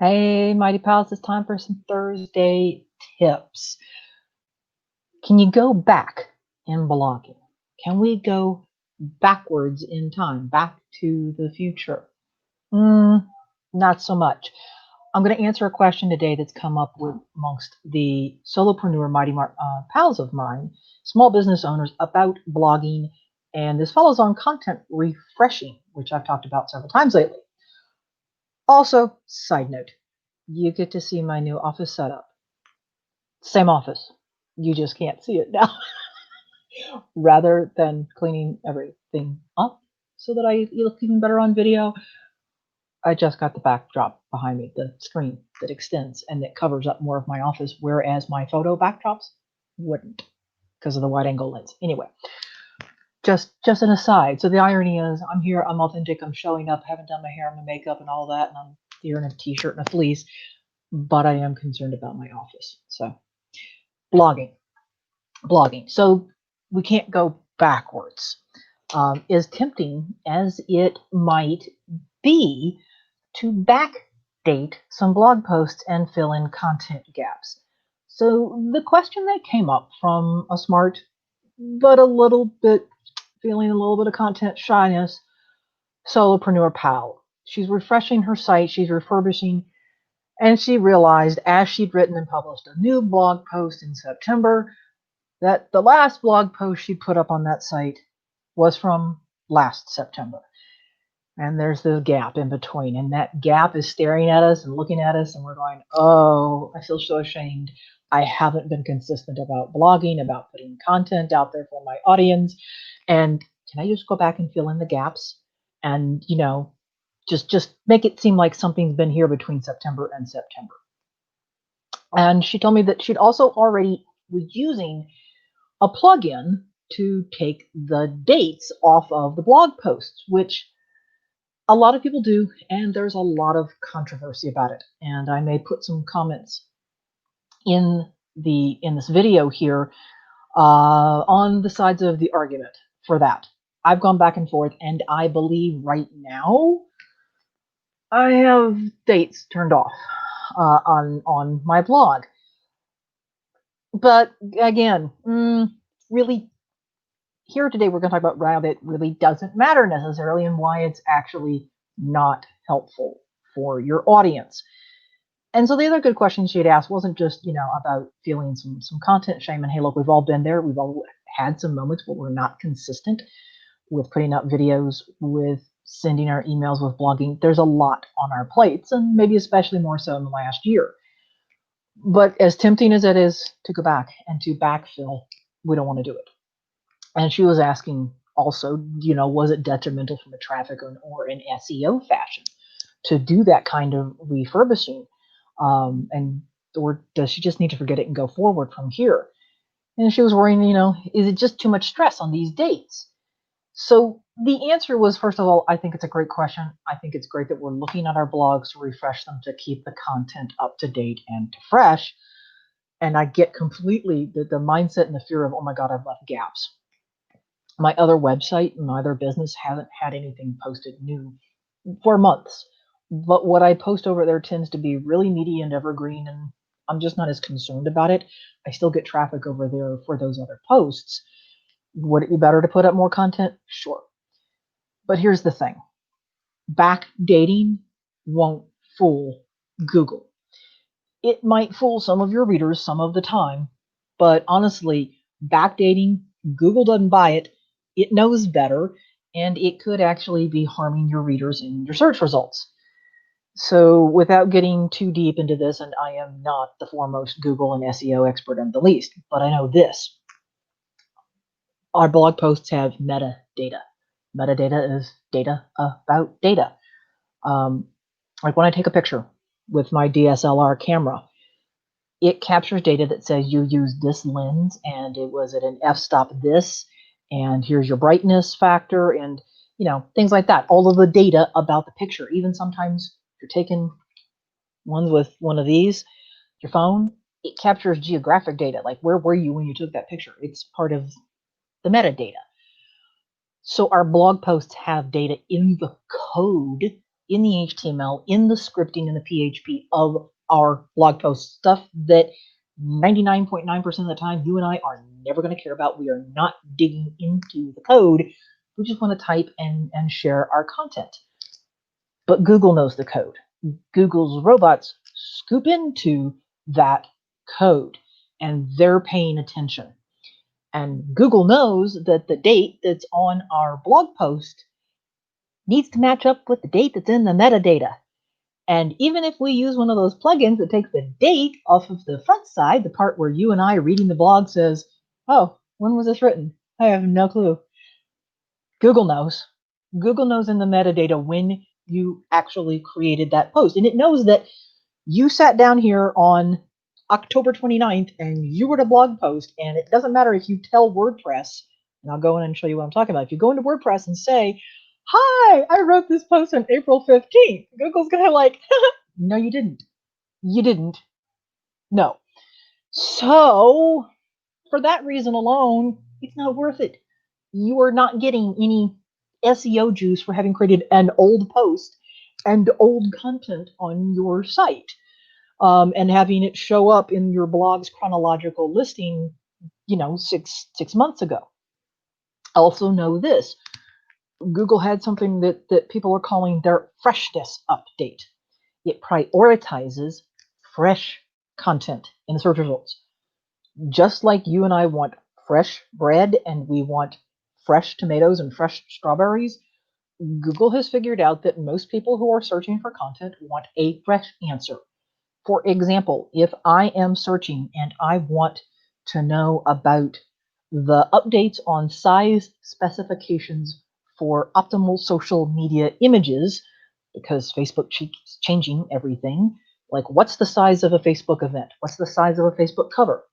Hey, Mighty Pals, it's time for some Thursday tips. Can you go back in blogging? Can we go backwards in time, back to the future? Not so much. I'm going to answer a question today that's come up with amongst the solopreneur pals of mine, small business owners, about blogging. And this follows on content refreshing, which I've talked about several times lately. Also, side note, you get to see my new office setup. Same office. You just can't see it now. Rather than cleaning everything up so that I look even better on video, I just got the backdrop behind me, the screen that extends and that covers up more of my office, whereas my photo backdrops wouldn't because of the wide angle lens. Anyway, just an aside. So the irony is I'm here, I'm authentic, I'm showing up, haven't done my hair and my makeup and all that, and I'm here in a t-shirt and a fleece, but I am concerned about my office. So blogging. So we can't go backwards. As tempting as it might be to backdate some blog posts and fill in content gaps. So the question that came up from a smart, but feeling a little bit of content shyness, solopreneur pal. She's refreshing her site, she's refurbishing, and she realized as she'd written and published a new blog post in September, that the last blog post she put up on that site was from last September. And there's this gap in between, and that gap is staring at us and looking at us, and we're going, oh, I feel so ashamed. I haven't been consistent about blogging, about putting content out there for my audience. And can I just go back and fill in the gaps and, just make it seem like something's been here between September and September. And she told me that she'd also already was using a plugin to take the dates off of the blog posts, which a lot of people do, and there's a lot of controversy about it. And I may put some comments in this video here on the sides of the argument for that. I've gone back and forth, and I believe right now I have dates turned off on my blog. But again, really, here today we're going to talk about why that really doesn't matter necessarily and why it's actually not helpful for your audience. And so the other good question she had asked wasn't just, about feeling some content shame and hey, look, we've all been there. We've all had some moments where we're not consistent with putting up videos, with sending our emails, with blogging. There's a lot on our plates, and maybe especially more so in the last year. But as tempting as it is to go back and to backfill, we don't want to do it. And she was asking also, was it detrimental from a traffic or an SEO fashion to do that kind of refurbishing? Or does she just need to forget it and go forward from here? And she was worrying, is it just too much stress on these dates? So the answer was, first of all, I think it's a great question. I think it's great that we're looking at our blogs to refresh them, to keep the content up to date and to fresh. And I get completely the mindset and the fear of, oh my God, I've left gaps. My other website, my other business hasn't had anything posted new for months. But what I post over there tends to be really meaty and evergreen, and I'm just not as concerned about it. I still get traffic over there for those other posts. Would it be better to put up more content? Sure. But here's the thing. Backdating won't fool Google. It might fool some of your readers some of the time, but honestly, backdating, Google doesn't buy it. It knows better, and it could actually be harming your readers in your search results. So without getting too deep into this, and I am not the foremost Google and SEO expert in the least, but I know this. Our blog posts have metadata. Metadata is data about data. Like when I take a picture with my DSLR camera, it captures data that says you used this lens and it was at an f-stop this, and here's your brightness factor, and things like that. All of the data about the picture. Even sometimes if you're taking ones with one of these, your phone, it captures geographic data, like where were you when you took that picture. It's part of the metadata. So our blog posts have data in the code in the HTML, in the scripting, in the PHP of our blog posts, stuff that 99.9% of the time you and I are never going to care about. We are not digging into the code. We just want to type and share our content. But Google knows the code. Google's robots scoop into that code, and they're paying attention. And Google knows that the date that's on our blog post needs to match up with the date that's in the metadata. And even if we use one of those plugins that takes the date off of the front side, the part where you and I reading the blog says, oh, when was this written? I have no clue. Google knows. Google knows in the metadata when you actually created that post. And it knows that you sat down here on October 29th and you wrote a blog post, and it doesn't matter if you tell WordPress, and I'll go in and show you what I'm talking about. If you go into WordPress and say, hi, I wrote this post on April 15th, Google's going to like, no, you didn't. You didn't. No. So for that reason alone, it's not worth it. You are not getting any SEO juice for having created an old post and old content on your site. And having it show up in your blog's chronological listing, 6 months ago. Also know this. Google had something that people are calling their freshness update. It prioritizes fresh content in the search results. Just like you and I want fresh bread and we want fresh tomatoes and fresh strawberries, Google has figured out that most people who are searching for content want a fresh answer. For example, if I am searching and I want to know about the updates on size specifications for optimal social media images, because Facebook keeps changing everything, like what's the size of a Facebook event? What's the size of a Facebook cover?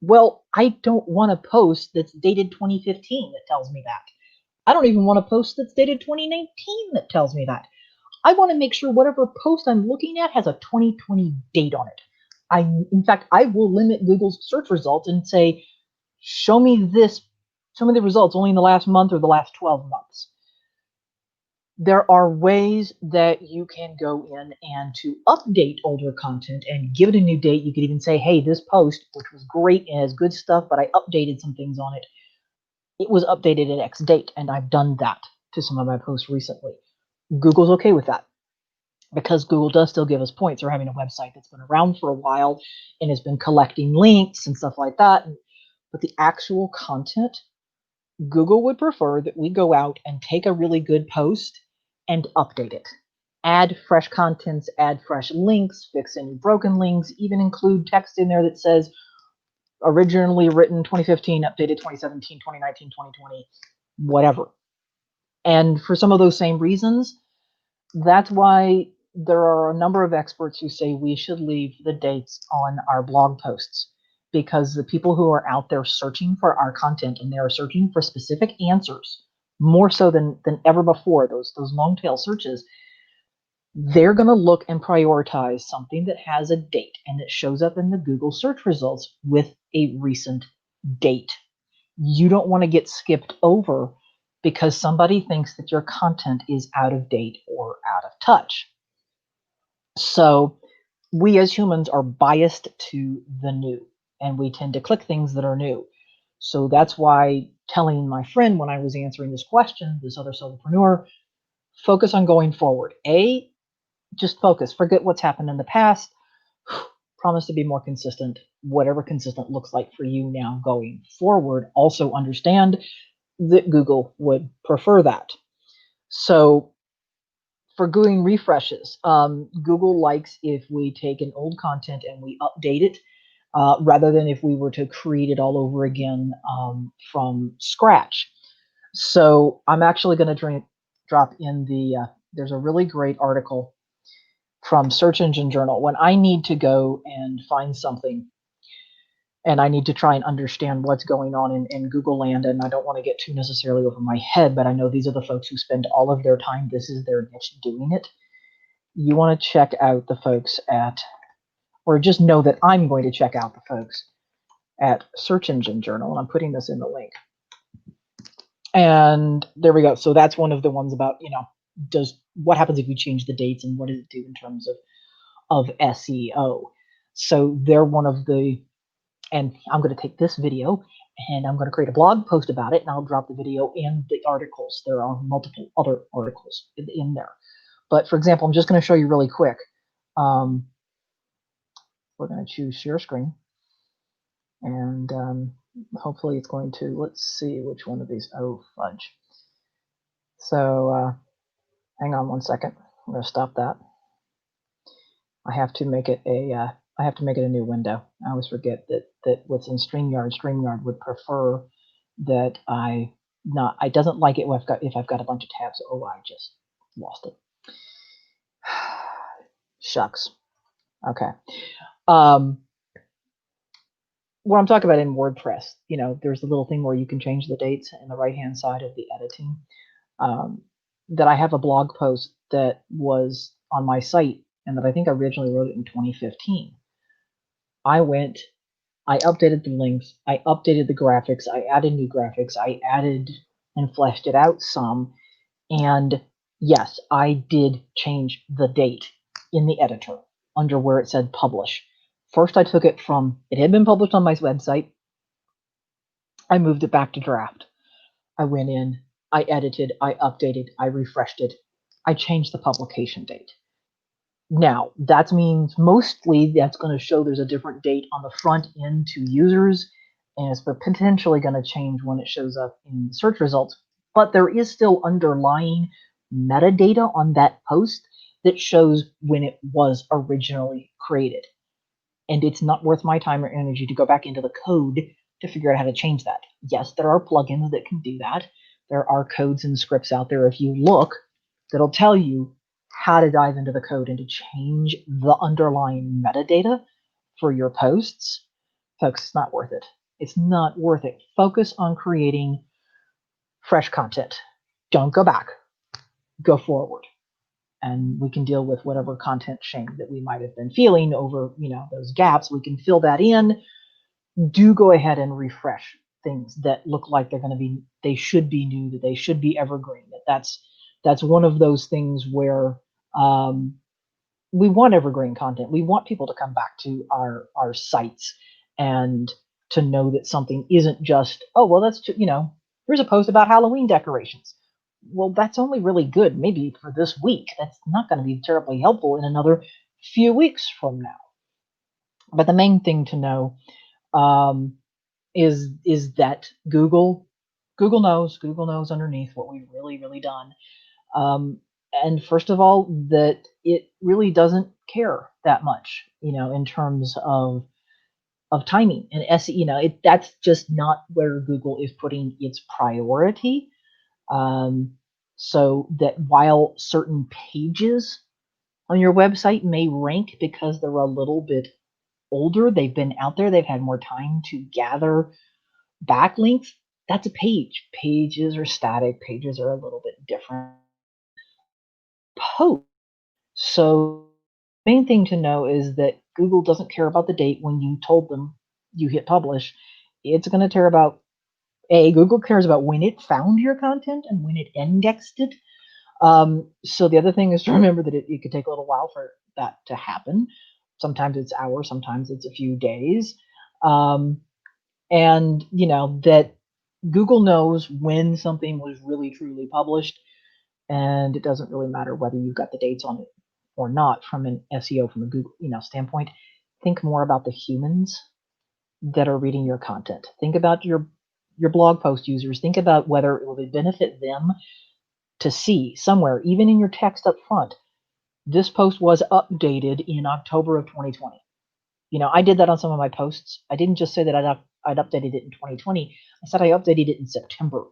Well, I don't want a post that's dated 2015 that tells me that. I don't even want a post that's dated 2019 that tells me that. I want to make sure whatever post I'm looking at has a 2020 date on it. In fact, I will limit Google's search results and say, show me the results only in the last month or the last 12 months. There are ways that you can go in and to update older content and give it a new date. You could even say, hey, this post, which was great and has good stuff, but I updated some things on it. It was updated at X date, and I've done that to some of my posts recently. Google's okay with that, because Google does still give us points for having a website that's been around for a while and has been collecting links and stuff like that. But the actual content, Google would prefer that we go out and take a really good post and update it. Add fresh contents, add fresh links, fix any broken links, even include text in there that says originally written 2015, updated 2017, 2019, 2020, whatever. And for some of those same reasons, that's why there are a number of experts who say we should leave the dates on our blog posts, because the people who are out there searching for our content, and they are searching for specific answers more so than ever before, those long tail searches, they're going to look and prioritize something that has a date and that shows up in the Google search results with a recent date. You don't want to get skipped over because somebody thinks that your content is out of date or out of touch. So we as humans are biased to the new, and we tend to click things that are new. So that's why telling my friend when I was answering this question, this other solopreneur, focus on going forward. Just focus. Forget what's happened in the past. Promise to be more consistent, whatever consistent looks like for you now going forward. Also understand that Google would prefer that. So for doing refreshes, Google likes if we take an old content and we update it, rather than if we were to create it all over again from scratch. So I'm actually going to drop in there's a really great article from Search Engine Journal. When I need to go and find something and I need to try and understand what's going on in Google land, and I don't want to get too necessarily over my head, but I know these are the folks who spend all of their time, this is their niche, doing it. You want to check out the folks or just know that I'm going to check out the folks at Search Engine Journal, and I'm putting this in the link. And there we go. So that's one of the ones about, does what happens if you change the dates and what does it do in terms of SEO. So they're one of the, and I'm going to take this video and I'm going to create a blog post about it, and I'll drop the video and the articles. There are multiple other articles in there. But for example, I'm just going to show you really quick. We're going to choose share screen, and hopefully it's going to, let's see which one of these. Oh, fudge. So hang on one second. I'm going to stop that. I have to make it a new window. I always forget that what's in StreamYard would prefer that it doesn't like it if I've got a bunch of tabs. Oh, I just lost it. Shucks. Okay. What I'm talking about in WordPress, there's a little thing where you can change the dates in the right-hand side of the editing. That I have a blog post that was on my site, and that I think I originally wrote it in 2015. I updated the links, I updated the graphics, I added new graphics, I added and fleshed it out some, and yes, I did change the date in the editor under where it said publish. First, I took it from, it had been published on my website, I moved it back to draft. I went in, I edited, I updated, I refreshed it, I changed the publication date. Now, that means mostly that's going to show there's a different date on the front end to users, and it's potentially going to change when it shows up in the search results. But there is still underlying metadata on that post that shows when it was originally created. And it's not worth my time or energy to go back into the code to figure out how to change that. Yes, there are plugins that can do that. There are codes and scripts out there, if you look, that'll tell you how to dive into the code and to change the underlying metadata for your posts. Folks, it's not worth it. It's not worth it. Focus on creating fresh content. Don't go back. Go forward. And we can deal with whatever content shame that we might have been feeling over, those gaps. We can fill that in. Do go ahead and refresh things that look like they should be new, that they should be evergreen. That's one of those things where we want evergreen content. We want people to come back to our sites and to know that something isn't just, oh, well, that's, here's a post about Halloween decorations. Well, that's only really good maybe for this week. That's not going to be terribly helpful in another few weeks from now. But the main thing to know is that Google knows underneath what we've really done. And first of all, that it really doesn't care that much, in terms of timing and SEO. That's just not where Google is putting its priority. So that while certain pages on your website may rank because they're a little bit older, they've been out there, they've had more time to gather backlinks, that's a page. Pages are static, pages are a little bit different. Post. So the main thing to know is that Google doesn't care about the date when you told them you hit publish. It's going to care about, Google cares about when it found your content and when it indexed it. So the other thing is to remember that it could take a little while for that to happen. Sometimes it's hours, sometimes it's a few days. And that Google knows when something was really truly published, and it doesn't really matter whether you've got the dates on it or not from an SEO, from a Google standpoint. Think more about the humans that are reading your content. Think about your blog post users. Think about whether it will benefit them to see somewhere, even in your text up front, this post was updated in October of 2020. I did that on some of my posts. I didn't just say that I'd updated it in 2020. I said I updated it in September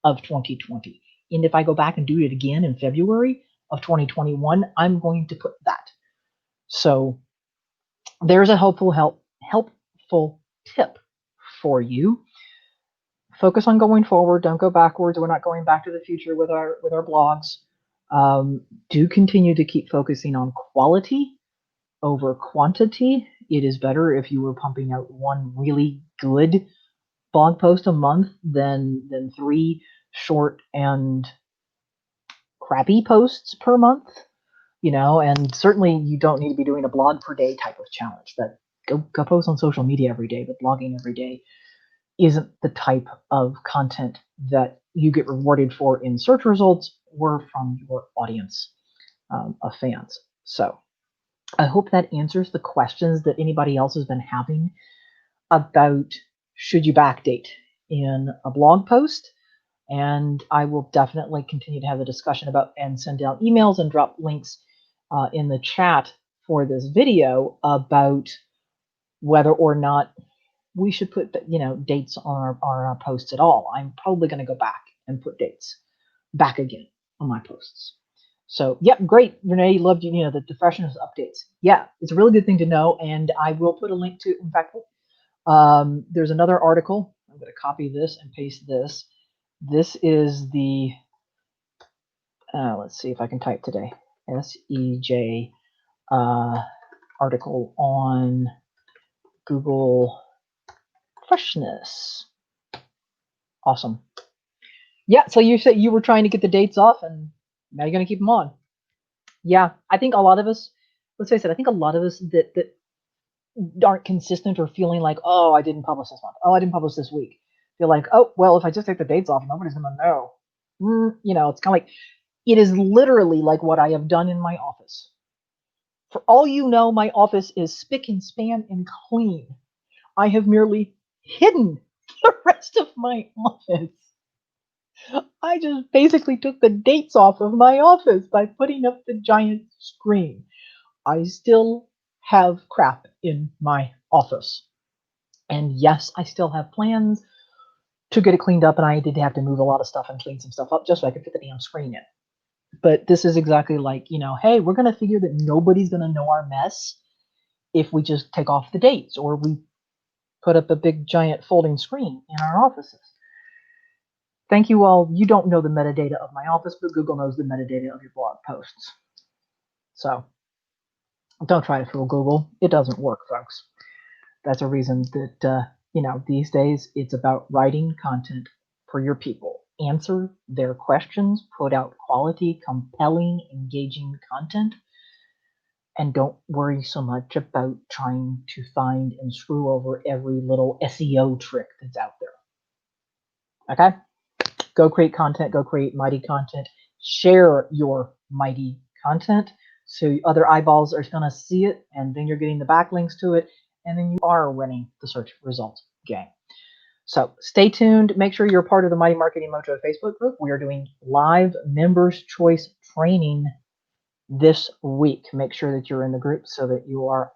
of 2020. And if I go back and do it again in February of 2021, I'm going to put that. So there's a helpful tip for you. Focus on going forward. Don't go backwards. We're not going back to the future with our blogs. Do continue to keep focusing on quality over quantity. It is better if you were pumping out one really good blog post a month than 3 short and crappy posts per month, and certainly you don't need to be doing a blog per day type of challenge. That go post on social media every day, but blogging every day isn't the type of content that you get rewarded for in search results or from your audience of fans. So I hope that answers the questions that anybody else has been having about should you backdate in a blog post. And I will definitely continue to have the discussion about and send out emails and drop links in the chat for this video about whether or not we should put dates on our posts at all. I'm probably going to go back and put dates back again on my posts. So, yep, great. Renee, loved the freshness updates. Yeah, it's a really good thing to know, and I will put a link to. In fact, there's another article. I'm going to copy this and paste this. This is the. Let's see if I can type today. SEJ article on Google freshness. Awesome. Yeah, so you said you were trying to get the dates off, and now you're going to keep them on. Yeah, I think a lot of us, let's face it, I think a lot of us that aren't consistent or feeling like, oh, I didn't publish this month. Oh, I didn't publish this week. Feel like, oh, well, if I just take the dates off, nobody's going to know. It's kind of like, it is literally like what I have done in my office. For all you know, my office is spick and span and clean. I have merely hidden the rest of my office. I just basically took the dates off of my office by putting up the giant screen. I still have crap in my office. And yes, I still have plans to get it cleaned up, and I did have to move a lot of stuff and clean some stuff up just so I could fit the damn screen in. But this is exactly like, hey, we're going to figure that nobody's going to know our mess if we just take off the dates or we put up a big giant folding screen in our offices. Thank you all. You don't know the metadata of my office, but Google knows the metadata of your blog posts. So don't try to fool Google. It doesn't work, folks. That's a reason that, these days it's about writing content for your people. Answer their questions, put out quality, compelling, engaging content, and don't worry so much about trying to find and screw over every little SEO trick that's out there. Okay? Go create content, go create mighty content, share your mighty content so other eyeballs are going to see it, and then you're getting the backlinks to it, and then you are winning the search results game. So stay tuned. Make sure you're part of the Mighty Marketing Mojo Facebook group. We are doing live members choice training this week. Make sure that you're in the group so that you are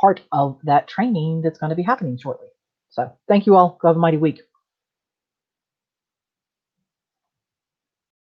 part of that training that's going to be happening shortly. So thank you all. Go have a mighty week.